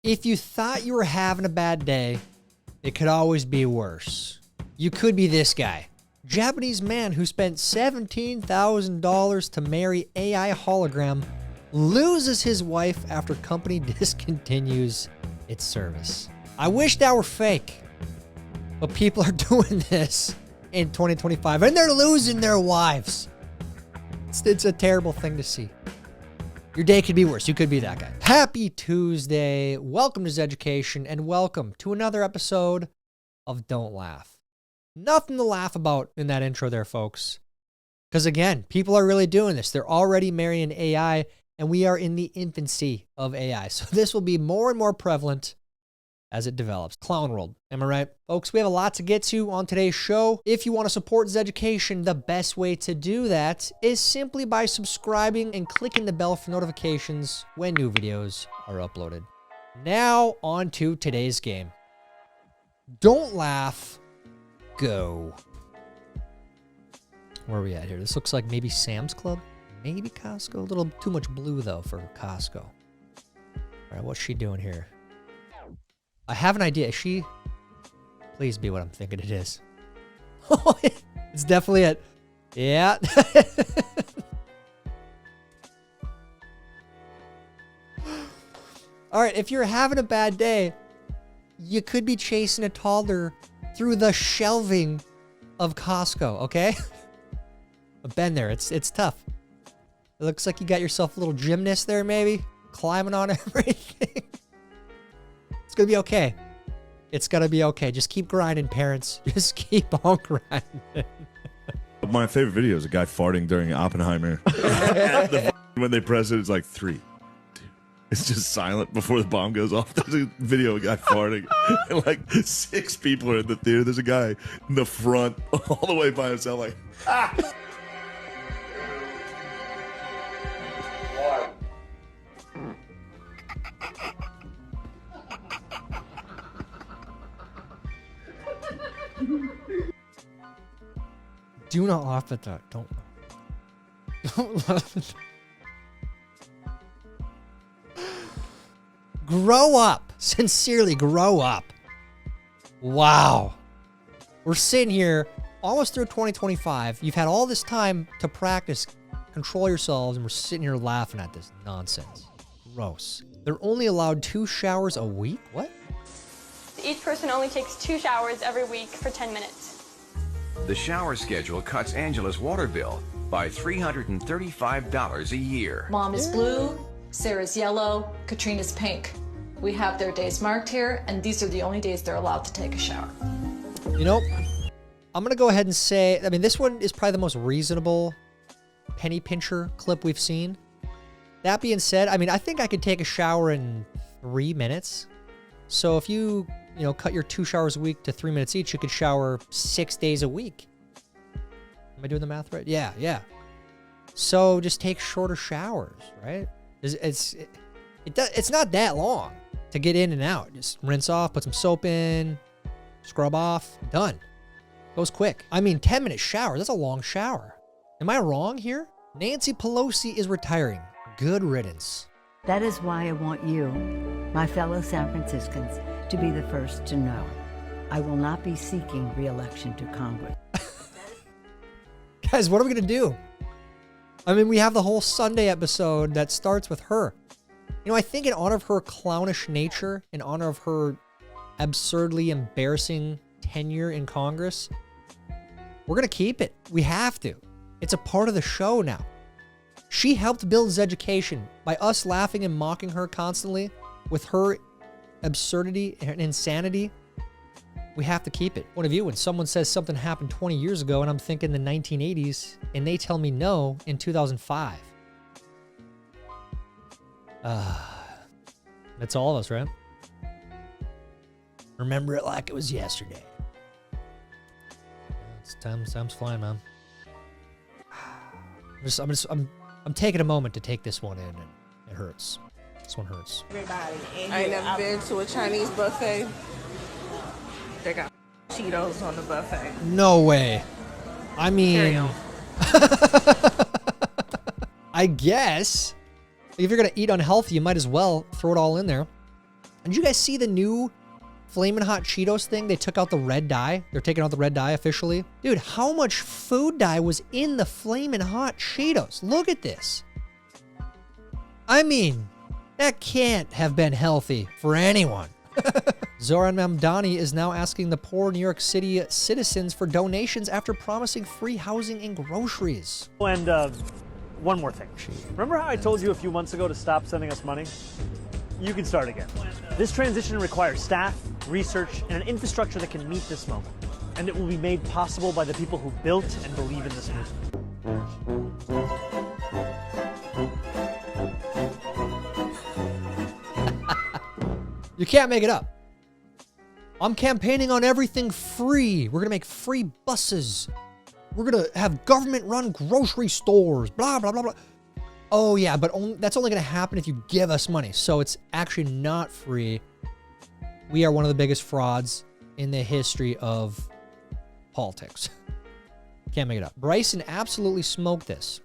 If you thought you were having a bad day, it could always be worse. You could be this guy. Japanese man who spent $17,000 to marry AI hologram loses his wife after company discontinues its service. I wish that were fake, but people are doing this in 2025 and they're losing their wives. It's a terrible thing to see. Your day could be worse. You could be that guy. Happy Tuesday. Welcome to Zeducation and welcome to another episode of Don't Laugh. Nothing to laugh about in that intro there, folks. Because again, people are really doing this. They're already marrying AI and we are in the infancy of AI. So this will be more and more prevalent as it develops. Clown world, am I right? Folks, we have a lot to get to on today's show. If you want to support Zeducation, the best way to do that is simply by subscribing and clicking the bell for notifications when new videos are uploaded. Now, on to today's game. Don't laugh, go. Where are we at here? This looks like maybe Sam's Club, maybe Costco. A little too much blue, though, for Costco. All right, what's she doing here? I have an idea. Is she? Please be what I'm thinking it is. It's definitely it. Yeah. All right. If you're having a bad day, you could be chasing a toddler through the shelving of Costco. Okay. I've been there. It's tough. It looks like you got yourself a little gymnast there, maybe climbing on everything. It's gonna be okay. It's gonna be okay. Just keep grinding, parents. Just keep on grinding. My favorite video is a guy farting during Oppenheimer. When they press it, it's like 3, 2. It's just silent before the bomb goes off. There's a video of a guy farting. And like 6 people are in the theater. There's a guy in the front all the way by himself like, ah! Do not laugh at that. Don't laugh at that. Grow up. Sincerely, grow up. Wow. We're sitting here almost through 2025. You've had all this time to practice, control yourselves, and we're sitting here laughing at this nonsense. Gross. They're only allowed 2 showers a week? What? Each person only takes 2 showers every week for 10 minutes. The shower schedule cuts Angela's water bill by $335 a year. Mom is blue, Sarah's yellow, Katrina's pink. We have their days marked here, and these are the only days they're allowed to take a shower. You know, I'm going to go ahead and say, I mean, this one is probably the most reasonable penny pincher clip we've seen. That being said, I mean, I think I could take a shower in 3 minutes. So if you cut your 2 showers a week to 3 minutes each, you could shower 6 days a week. Am I doing the math right? Yeah. So just take shorter showers, right? It's not that long to get in and out. Just rinse off, put some soap in, scrub off, done. Goes quick. I mean, 10-minute shower, that's a long shower. Am I wrong here? Nancy Pelosi is retiring. Good riddance. That is why I want you, my fellow San Franciscans, to be the first to know. I will not be seeking re-election to Congress. Guys, what are we going to do? I mean, we have the whole Sunday episode that starts with her. You know, I think in honor of her clownish nature, in honor of her absurdly embarrassing tenure in Congress, we're going to keep it. We have to. It's a part of the show now. She helped build Zeducation by us laughing and mocking her constantly with her absurdity and insanity. We have to keep it. One of you, when someone says something happened 20 years ago and I'm thinking the 1980s and they tell me no in 2005. That's all of us, right? Remember it like it was yesterday. It's time's flying, man. I'm taking a moment to take this one in, and it hurts. This one hurts. Everybody. I ain't never been to a Chinese buffet. They got Cheetos on the buffet. No way. I mean, I guess if you're going to eat unhealthy, you might as well throw it all in there. Did you guys see the new Flamin' Hot Cheetos thing? They took out the red dye. They're taking out the red dye officially. Dude, how much food dye was in the Flamin' Hot Cheetos? Look at this. I mean, that can't have been healthy for anyone. Zoran Mamdani is now asking the poor New York City citizens for donations after promising free housing and groceries. And one more thing. Remember how I told you a few months ago to stop sending us money? You can start again. This transition requires staff, research, and an infrastructure that can meet this moment. And it will be made possible by the people who built and believe in this movement. You can't make it up. I'm campaigning on everything free. We're going to make free buses. We're going to have government-run grocery stores. Blah, blah, blah, blah. Oh, yeah, but that's only going to happen if you give us money. So it's actually not free. We are one of the biggest frauds in the history of politics. Can't make it up. Bryson absolutely smoked this.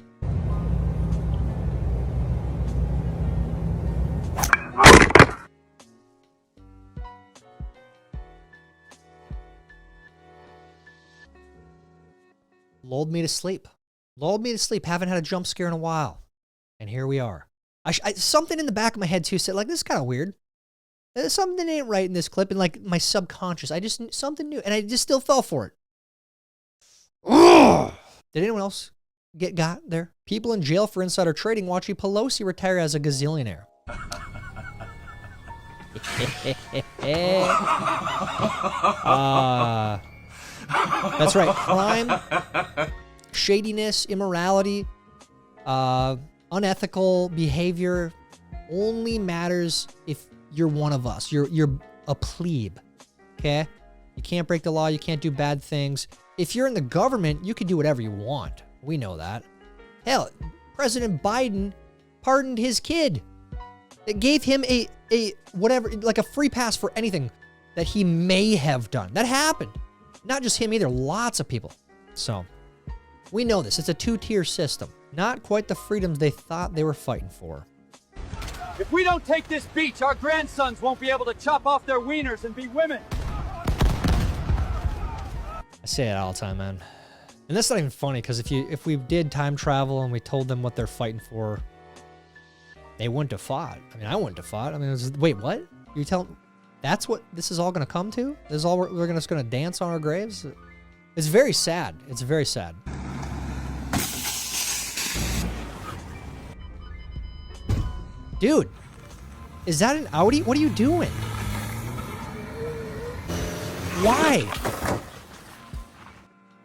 Lulled me to sleep. Lulled me to sleep. Haven't had a jump scare in a while. And here we are. Something in the back of my head, too, said, like, this is kind of weird. Something ain't right in this clip. And, like, my subconscious, something new. And I just still fell for it. Ugh. Did anyone else got there? People in jail for insider trading watching Pelosi retire as a gazillionaire. That's right. Crime, shadiness, immorality, unethical behavior only matters if you're one of us. You're a plebe, okay? You can't break the law. You can't do bad things. If you're in the government, you can do whatever you want. We know that. Hell, President Biden pardoned his kid. It gave him a whatever, like a free pass for anything that he may have done. That happened. Not just him either, lots of people. So, we know this. It's a two-tier system. Not quite the freedoms they thought they were fighting for. If we don't take this beach, our grandsons won't be able to chop off their wieners and be women. I say it all the time, man. And that's not even funny, because if we did time travel and we told them what they're fighting for, they wouldn't have fought. I mean, I wouldn't have fought. I mean, wait, what? You telling... That's what this is all going to come to? This is all we're just going to dance on our graves? It's very sad. It's very sad. Dude, is that an Audi? What are you doing? Why?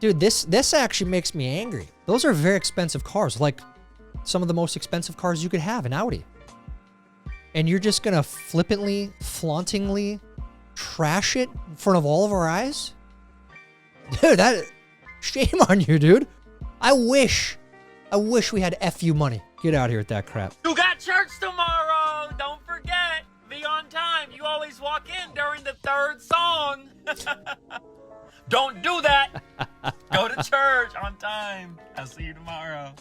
Dude, this actually makes me angry. Those are very expensive cars. Like some of the most expensive cars you could have, an Audi. And you're just gonna flippantly, flauntingly trash it in front of all of our eyes? Dude, shame on you, dude. I wish we had FU money. Get out of here with that crap. You got church tomorrow. Don't forget. Be on time. You always walk in during the third song. Don't do that. Go to church on time. I'll see you tomorrow.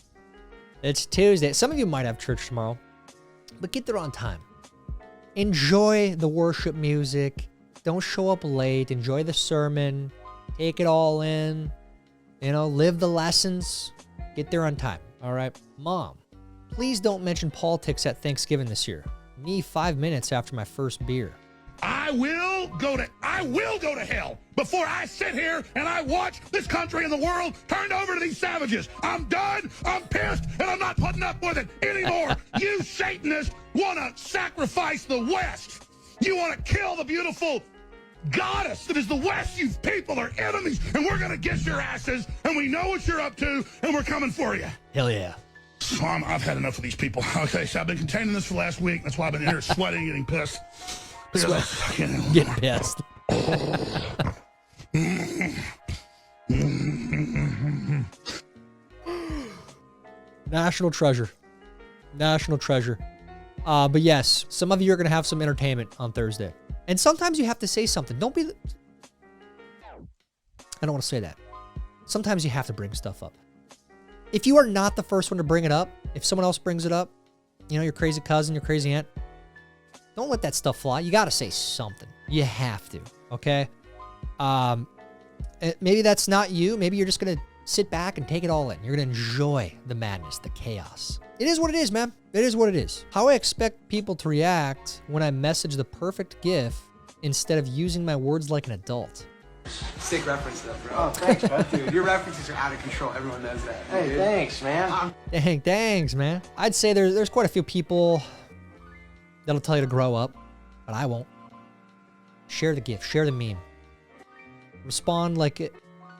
It's Tuesday. Some of you might have church tomorrow, but get there on time. Enjoy the worship music. Don't show up late. Enjoy the sermon. Take it all in. You know, live the lessons. Get there on time. All right. Mom, please don't mention politics at Thanksgiving this year. Me 5 minutes after my first beer. I will go to hell before I sit here and I watch this country and the world turned over to these savages. I'm done, I'm pissed, and I'm not putting up with it anymore. You Satanists want to sacrifice the West. You want to kill the beautiful goddess that is the West. You people are enemies, and we're going to get your asses, and we know what you're up to, and we're coming for you. Hell yeah. So I've had enough of these people. Okay, so I've been containing this for the last week. That's why I've been in here sweating and getting pissed. Get pissed. National treasure. National treasure. But yes, some of you are going to have some entertainment on Thursday. And sometimes you have to say something. Don't be... I don't want to say that. Sometimes you have to bring stuff up. If you are not the first one to bring it up, if someone else brings it up, you know, your crazy cousin, your crazy aunt, Don't let that stuff fly. You got to say something. You have to, okay? Maybe that's not you. Maybe you're just going to sit back and take it all in. You're going to enjoy the madness, the chaos. It is what it is, man. It is what it is. How I expect people to react when I message the perfect GIF instead of using my words like an adult. Sick reference though, bro. Oh, thanks, bro. Dude, your references are out of control. Everyone knows that. Hey, dude. Thanks, man. Thanks, man. I'd say there's quite a few people that'll tell you to grow up, but I won't. Share the GIF. Share the meme. Respond like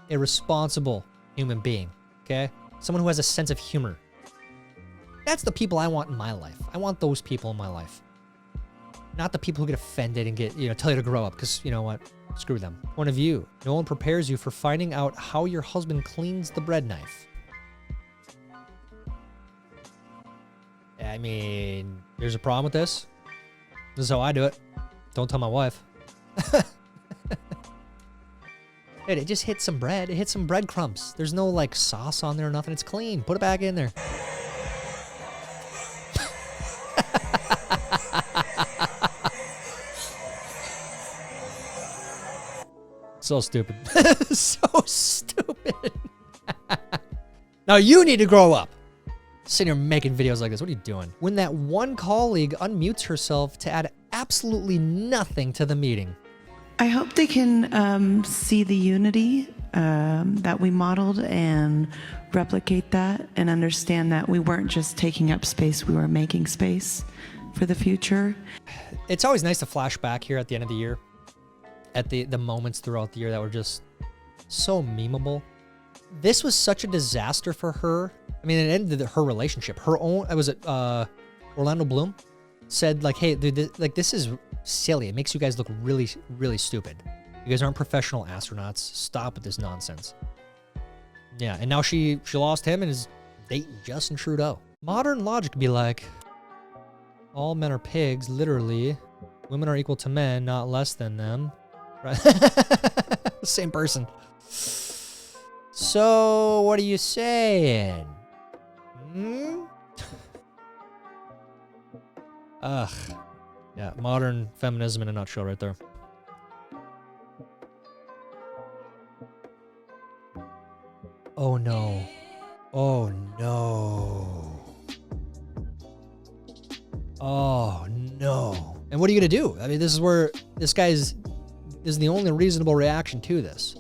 a responsible human being, okay? Someone who has a sense of humor. That's the people I want in my life. I want those people in my life. Not the people who get offended and get, tell you to grow up, because you know what? Screw them. Point of view. No one prepares you for finding out how your husband cleans the bread knife. I mean, there's a problem with this. This is how I do it. Don't tell my wife. It just hit some bread. It hit some breadcrumbs. There's no like sauce on there or nothing. It's clean. Put it back in there. So stupid. So stupid. Now you need to grow up. Sitting here making videos like this. What are you doing? When that one colleague unmutes herself to add absolutely nothing to the meeting. I hope they can see the unity that we modeled and replicate that and understand that we weren't just taking up space, we were making space for the future. It's always nice to flash back here at the end of the year at the moments throughout the year that were just so memeable. This was such a disaster for her. I mean, it ended her relationship. Her own, was it Orlando Bloom said like, hey, dude, this is silly. It makes you guys look really, really stupid. You guys aren't professional astronauts. Stop with this nonsense. Yeah, and now she lost him and is dating Justin Trudeau. Modern logic would be like, all men are pigs, literally. Women are equal to men, not less than them. Right? Same person. So, what are you saying? Ugh. Yeah, modern feminism in a nutshell right there. Oh no. Oh no. Oh no. And what are you gonna do? I mean, this is where this is the only reasonable reaction to this.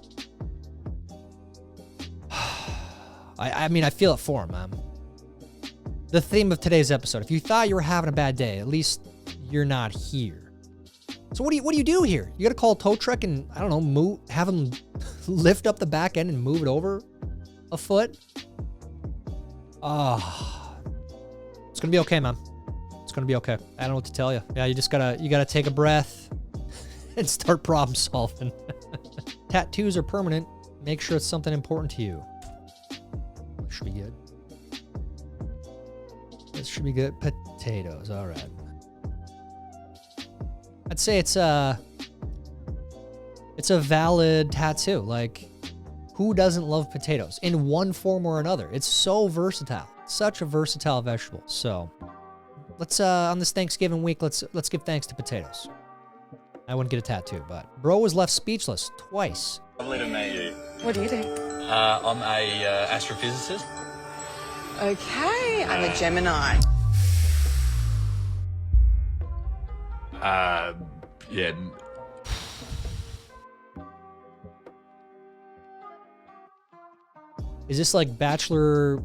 I mean, I feel it for him, man. The theme of today's episode. If you thought you were having a bad day, at least you're not here. So what do you do here? You gotta call a tow truck and, I don't know, have them lift up the back end and move it over a foot? It's gonna be okay, man. It's gonna be okay. I don't know what to tell you. Yeah, you gotta take a breath and start problem solving. Tattoos are permanent. Make sure it's something important to you. Should be good. This should be good. Potatoes. All right. I'd say it's a valid tattoo. Like, who doesn't love potatoes in one form or another? It's so versatile. Such a versatile vegetable. So, let's on this Thanksgiving week, let's give thanks to potatoes. I wouldn't get a tattoo, but bro was left speechless twice. Lovely to meet you. What do you do? I'm a astrophysicist. Okay, I'm a Gemini. Yeah. Is this like Bachelor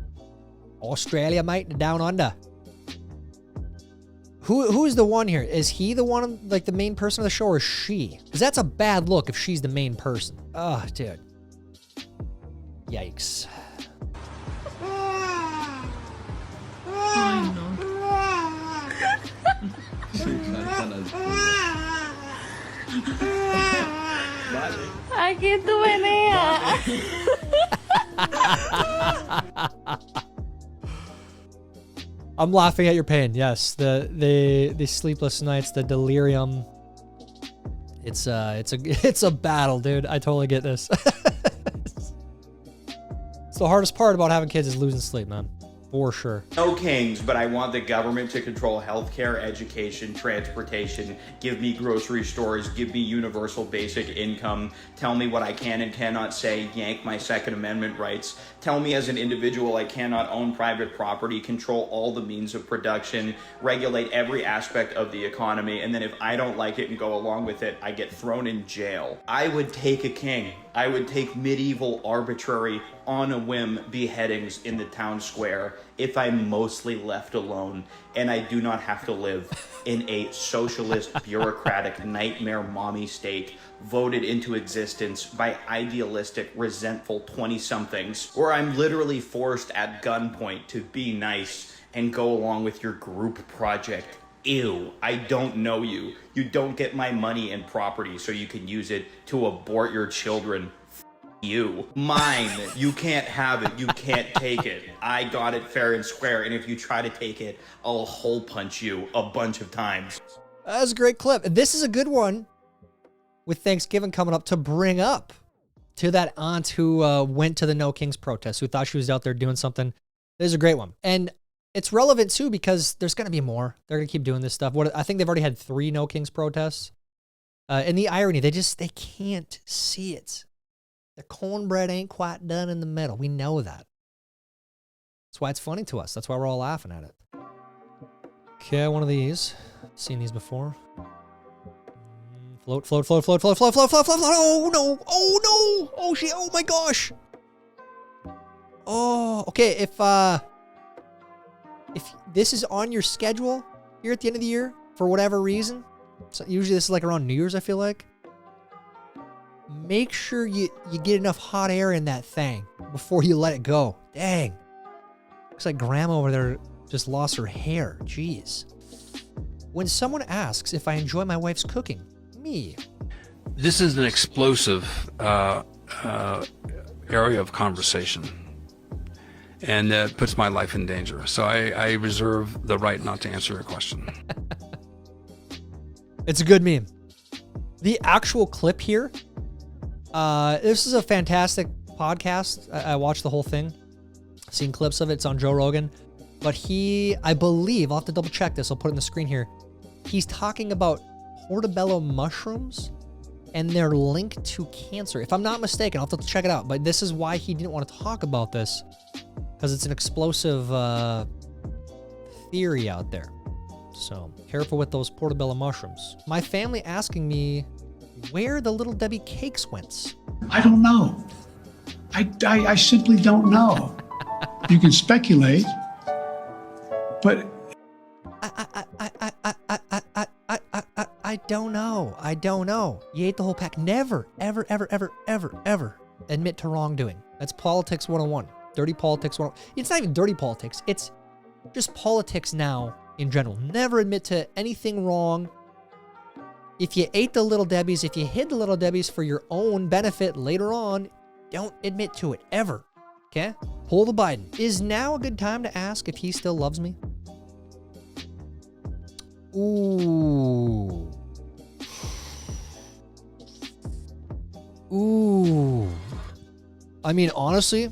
Australia, mate, down under? Who's the one here? Is he the one, like the main person of the show, or is she? Because that's a bad look if she's the main person. Oh, dude. Yikes. Aquí tú venías. I'm laughing at your pain. Yes, the sleepless nights, the delirium. It's a battle, dude. I totally get this. It's the hardest part about having kids is losing sleep, man. For sure. No kings, but I want the government to control healthcare, education, transportation, give me grocery stores, give me universal basic income, tell me what I can and cannot say, yank my Second Amendment rights, tell me as an individual I cannot own private property, control all the means of production, regulate every aspect of the economy, and then if I don't like it and go along with it, I get thrown in jail. I would take a king. I would take medieval, arbitrary, on a whim beheadings in the town square if I'm mostly left alone and I do not have to live in a socialist, bureaucratic, nightmare mommy state voted into existence by idealistic, resentful 20-somethings, where I'm literally forced at gunpoint to be nice and go along with your group project. Ew, I don't know you. You don't get my money and property so you can use it to abort your children. You. Mine. You can't have it. You can't take it. I got it fair and square, and if you try to take it, I'll hole punch you a bunch of times. That's a great clip. This is a good one with Thanksgiving coming up to bring up to that aunt who went to the No Kings protest, who thought she was out there doing something. This is a great one. And it's relevant, too, because there's going to be more. They're going to keep doing this stuff. I think they've already had 3 No Kings protests. And the irony, they can't see it. The cornbread ain't quite done in the middle. We know that. That's why it's funny to us. That's why we're all laughing at it. Okay, one of these. Seen these before. Float, float, float, float, float, float, float, float, float, float. Oh, no. Oh, no. Oh, shit. Oh, my gosh. Oh, okay. If this is on your schedule here at the end of the year, for whatever reason, so usually this is like around New Year's, I feel like, make sure you get enough hot air in that thing before you let it go. Dang. Looks like Grandma over there just lost her hair. Jeez. When someone asks if I enjoy my wife's cooking, me. This is an explosive area of conversation, and that puts my life in danger. So I reserve the right not to answer your question. It's a good meme. The actual clip here, this is a fantastic podcast. I watched the whole thing, seen clips of it. It's on Joe Rogan. But I believe, I'll have to double check this. I'll put it on the screen here. He's talking about portobello mushrooms and their link to cancer. If I'm not mistaken, I'll have to check it out. But this is why he didn't want to talk about this, because it's an explosive theory out there. So careful with those portobello mushrooms. My family asking me where the Little Debbie cakes went. I don't know. I simply don't know. You can speculate, but I don't know. I don't know. You ate the whole pack. Never, ever, ever, ever, ever, ever admit to wrongdoing. That's politics 101. Dirty politics 101. It's not even dirty politics. It's just politics now in general. Never admit to anything wrong. If you ate the Little Debbies, if you hid the Little Debbies for your own benefit later on, don't admit to it, ever. Okay? Pull the Biden. Is now a good time to ask if he still loves me? Ooh. Ooh. I mean, honestly,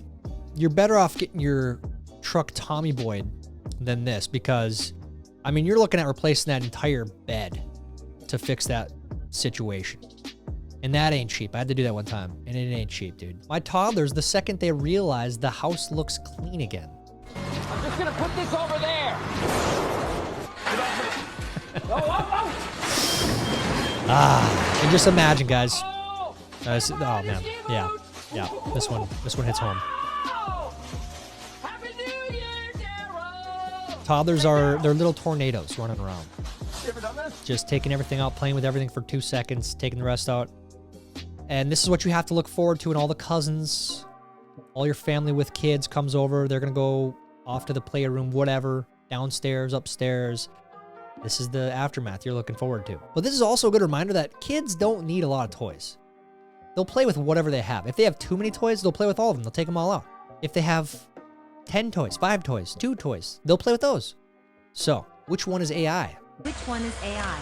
you're better off getting your truck Tommy Boy'd than this, because, I mean, you're looking at replacing that entire bed to fix that situation. And that ain't cheap. I had to do that one time, and it ain't cheap, dude. My toddlers, the second they realize the house looks clean again. I'm just gonna put this over there. And just imagine, guys. Oh man, yeah. This one hits home. Toddlers they're little tornadoes running around, just taking everything out, playing with everything for 2 seconds, taking the rest out. And this is what you have to look forward to. And all the cousins, all your family with kids comes over. They're gonna go off to the playroom, whatever, downstairs, upstairs. This is the aftermath you're looking forward to. But this is also a good reminder that kids don't need a lot of toys. They'll play with whatever they have. If they have too many toys, they'll play with all of them. They'll take them all out. If they have 10 toys, 5 toys, 2 toys, they'll play with those. So, which one is AI? Which one is AI?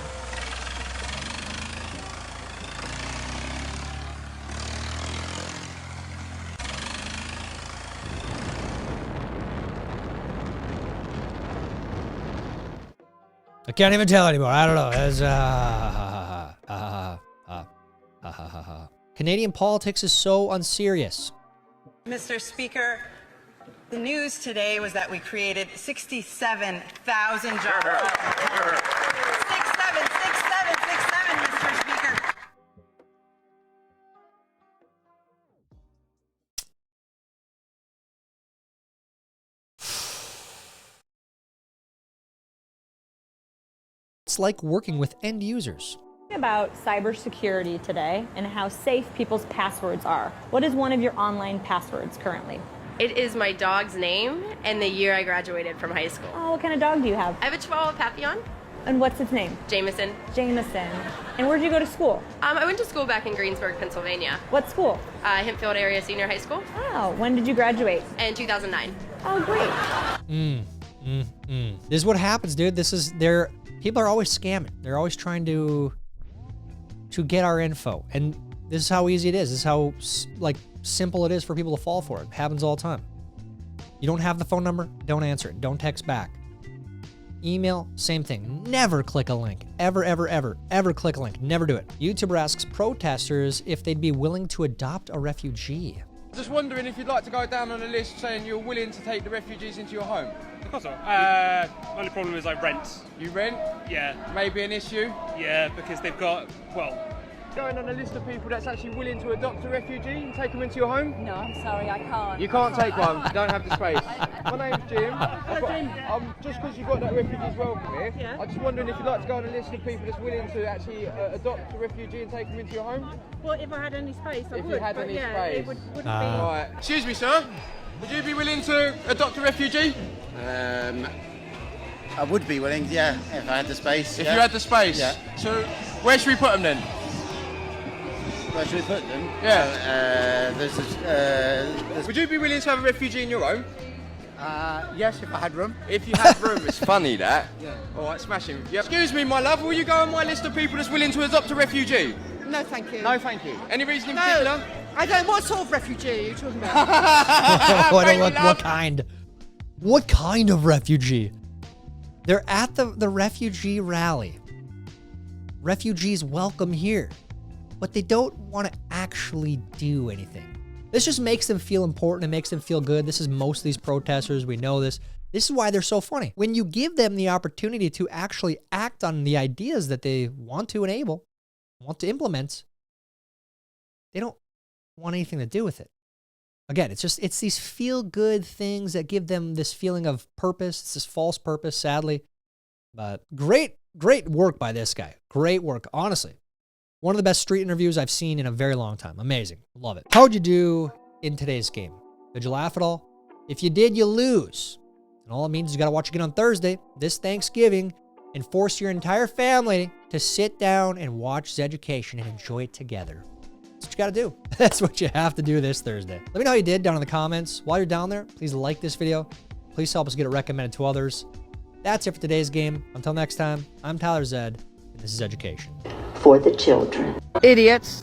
I can't even tell anymore. I don't know. Canadian politics is so unserious. Mr. Speaker, the news today was that we created 67,000 jobs. 67, Mr. Speaker. It's like working with end users. About cybersecurity today and how safe people's passwords are. What is one of your online passwords currently? It is my dog's name and the year I graduated from high school. Oh, what kind of dog do you have? I have a Chihuahua Papillon. And what's its name? Jameson. Jameson. And where'd you go to school? I went to school back in Greensburg, Pennsylvania. What school? Hempfield Area Senior High School. Oh, when did you graduate? In 2009. Oh, great. This is what happens, dude. People are always scamming. They're always trying to get our info. And this is how easy it is. This is how simple it is for people to fall for it. It happens all the time. You don't have the phone number? Don't answer it. Don't text back. Email, same thing. Never click a link. Ever click a link. Never do it. YouTuber asks protesters if they'd be willing to adopt a refugee. Just wondering if you'd like to go down on a list saying you're willing to take the refugees into your home. Of course not. Only problem is I rent. You rent? Yeah. Maybe an issue? Yeah, because they've got, going on a list of people that's actually willing to adopt a refugee and take them into your home? No, I'm sorry, I can't. You can't take one. You don't have the space. My name's Jim. Just because you've got that refugees welcome here, I'm just wondering if you'd like to go on a list of people that's willing to actually adopt a refugee and take them into your home? Well, if I had any space, I would. If you had any space. It wouldn't be... Right. Excuse me, sir. Would you be willing to adopt a refugee? I would be willing, yeah, if I had the space. If you had the space? Yeah. So, where should we put them then? Where should we put them? Yeah. Would you be willing to have a refugee in your home? Yes, if I had room. If you had room, it's funny that. Yeah. All right, smashing. Yep. Excuse me, my love, will you go on my list of people that's willing to adopt a refugee? No, thank you. No, thank you. Any reason in particular? I don't. What sort of refugee are you talking about? What kind? What kind of refugee? They're at the refugee rally. Refugees welcome here. But they don't want to actually do anything. This just makes them feel important. It makes them feel good. This is most of these protesters. We know this. This is why they're so funny. When you give them the opportunity to actually act on the ideas that they want to enable, want to implement, they don't want anything to do with it. Again, it's these feel-good things that give them this feeling of purpose. It's this false purpose, sadly. But great work by this guy. Great work, honestly. One of the best street interviews I've seen in a very long time. Amazing. Love it. How'd you do in today's game? Did you laugh at all? If you did, you lose. And all it means is you got to watch again on Thursday, this Thanksgiving, and force your entire family to sit down and watch Zeducation and enjoy it together. That's what you got to do. That's what you have to do this Thursday. Let me know how you did down in the comments. While you're down there, please like this video. Please help us get it recommended to others. That's it for today's game. Until next time, I'm Tyler Zed, and this is Zeducation. For the children. Idiots.